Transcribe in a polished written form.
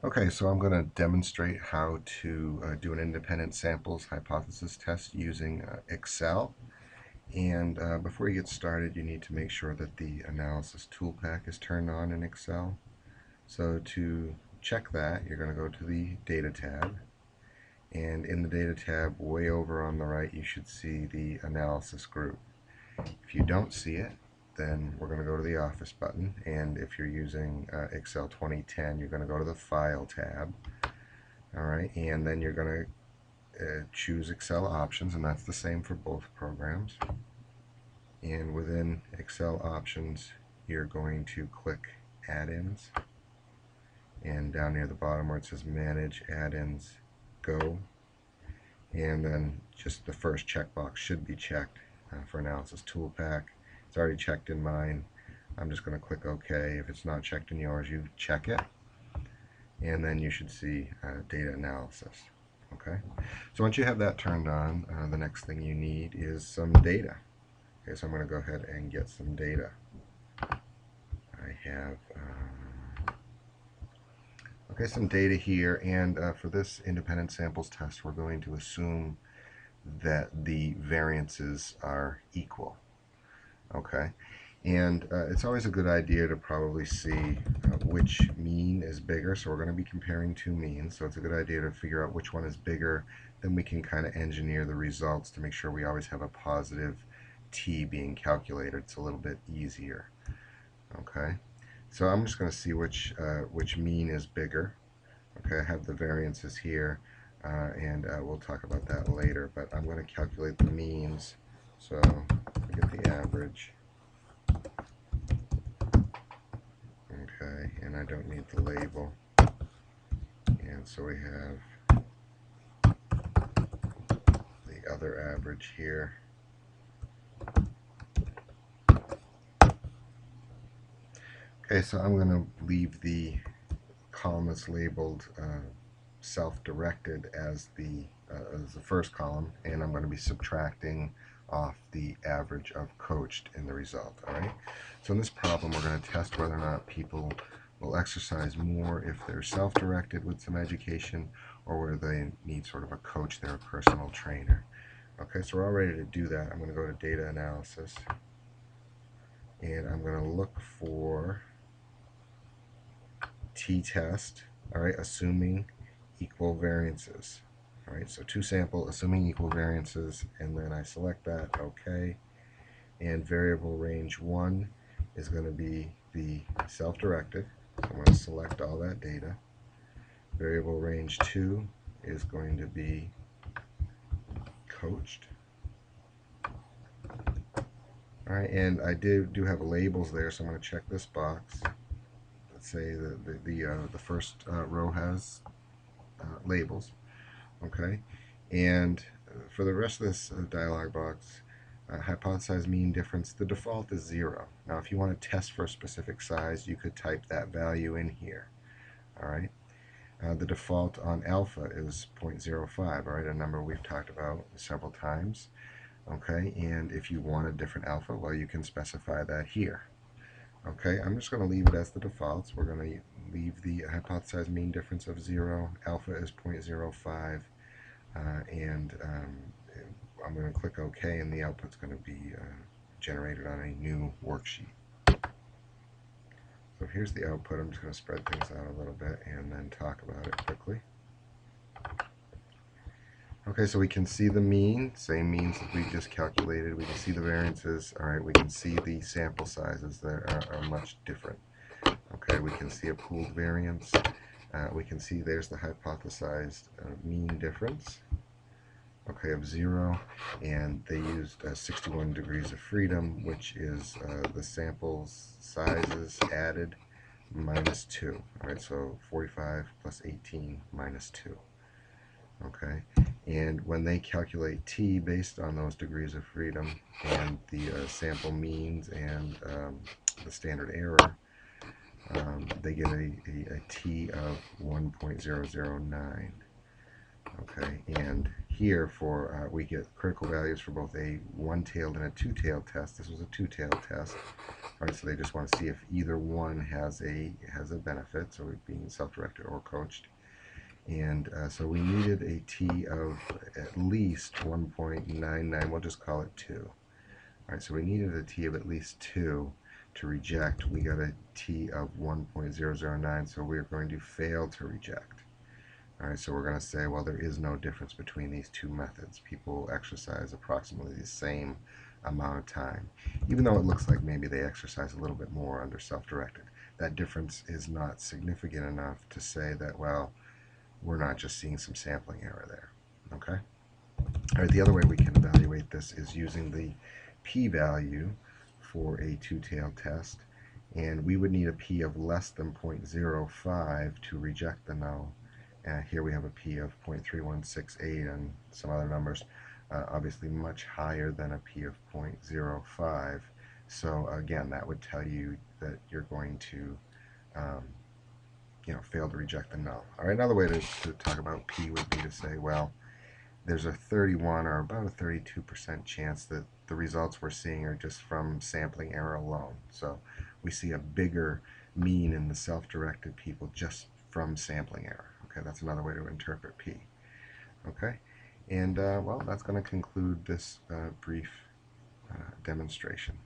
Okay, so I'm going to demonstrate how to do an independent samples hypothesis test using Excel. And before you get started, you need to make sure that the Analysis Toolpak is turned on in Excel. So to check that, you're going to go to the Data tab. And in the Data tab, way over on the right, you should see the Analysis group. If you don't see it, then we're going to go to the Office button. And if you're using Excel 2010, you're going to go to the File tab. Alright, and then you're going to choose Excel options, and that's the same for both programs. And within Excel options, you're going to click Add-ins, and down near the bottom where it says Manage Add-ins, Go, and then just the first checkbox should be checked for Analysis Toolpak. It's already checked in mine. I'm just going to click OK. If it's not checked in yours, you check it, and then you should see data analysis. Okay, so once you have that turned on, the next thing you need is some data. Okay, so I'm going to go ahead and get some data. I have some data here, and for this independent samples test, we're going to assume that the variances are equal. Okay, and it's always a good idea to probably see which mean is bigger. So we're going to be comparing two means, so it's a good idea to figure out which one is bigger. Then we can kind of engineer the results to make sure we always have a positive t being calculated. It's a little bit easier. Okay, so I'm just going to see which mean is bigger. Okay, I have the variances here, and we'll talk about that later, but I'm going to calculate the means. So I get the average. Okay, and I don't need the label. And so we have the other average here. Okay, so I'm going to leave the column that's labeled self-directed as the first column, and I'm going to be subtracting off the average of coached in the result. Alright, so in this problem we're going to test whether or not people will exercise more if they're self-directed with some education, or whether they need sort of a coach, they're a personal trainer. Okay, so we're all ready to do that. I'm going to go to data analysis, and I'm going to look for t-test, alright, assuming equal variances. Alright, so to sample, assuming equal variances, and then I select that, okay, and variable range 1 is going to be the self-directed, so I'm going to select all that data. Variable range 2 is going to be coached. Alright, and I do have labels there, so I'm going to check this box. Let's say the first row has labels. Okay, and for the rest of this dialog box, hypothesize mean difference, the default is 0. Now if you want to test for a specific size, you could type that value in here. Alright, the default on alpha is 0.05, alright, a number we've talked about several times. Okay, and if you want a different alpha, well, you can specify that here. Okay, I'm just going to leave it as the defaults. We're going to leave the hypothesized mean difference of 0. Alpha is 0.05. And I'm going to click OK, and the output's going to be generated on a new worksheet. So here's the output. I'm just going to spread things out a little bit and then talk about it quickly. Okay, so we can see the mean, same means that we just calculated. We can see the variances. All right, we can see the sample sizes that are much different. Okay, we can see a pooled variance. We can see there's the hypothesized mean difference, okay, of 0, and they used 61 degrees of freedom, which is the sample sizes added minus 2. All right, so 45 plus 18 minus 2. Okay, and when they calculate t based on those degrees of freedom and the sample means and the standard error, they get a t of 1.009. Okay, and here for we get critical values for both a one-tailed and a two-tailed test. This was a two-tailed test. All right, so they just want to see if either one has a benefit, so being self-directed or coached. And so we needed a t of at least 1.99. We'll just call it 2. All right, so we needed a t of at least 2 to reject. We got a t of 1.009, so we're going to fail to reject. All right, so we're going to say, well, there is no difference between these two methods. People exercise approximately the same amount of time, even though it looks like maybe they exercise a little bit more under self-directed. That difference is not significant enough to say that, well, we're not just seeing some sampling error there. Okay? All right, the other way we can evaluate this is using the p-value for a two-tailed test, and we would need a p of less than 0.05 to reject the null. Here we have a p of 0.3168 and some other numbers, obviously much higher than a p of 0.05. So again, that would tell you that you're going to fail to reject the null. All right, another way to talk about p would be to say, well, there's a 31 or about a 32% chance that the results we're seeing are just from sampling error alone. So we see a bigger mean in the self-directed people just from sampling error. Okay, that's another way to interpret P. Okay, and well, that's going to conclude this brief demonstration.